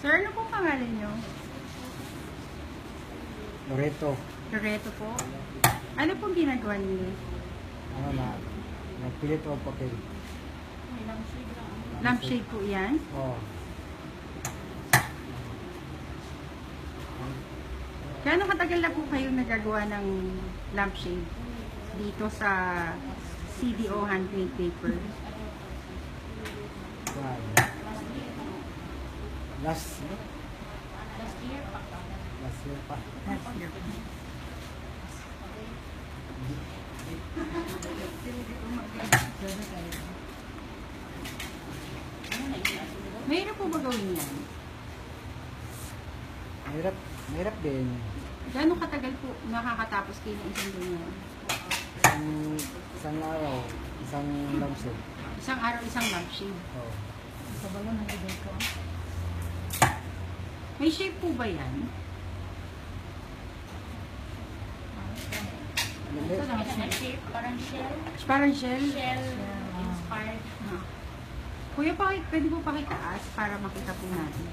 Sir, ano po pangalan nyo? Loreto. Loreto po. Ano pong ginagawa niyo? Ano na, nagpilit o papel. Lampshade po yan? Oo. Gaano katagal na po kayo nagagawa ng lampshade dito sa CDO handmade paper? Yan. Last year pa. Last year. Mahirap po ba gawin yan? Mahirap din. Gaano katagal po nakakatapos kayo ng isang ganyan? Isang araw, isang lampshade. Isang araw, isang lampshade. Oo. Sa balon ng ibig ko. May shape po ba yan? Hindi. Parang shell. Parang shell? Shell inspired. Kuya, pwede po pakitaas para makita po natin.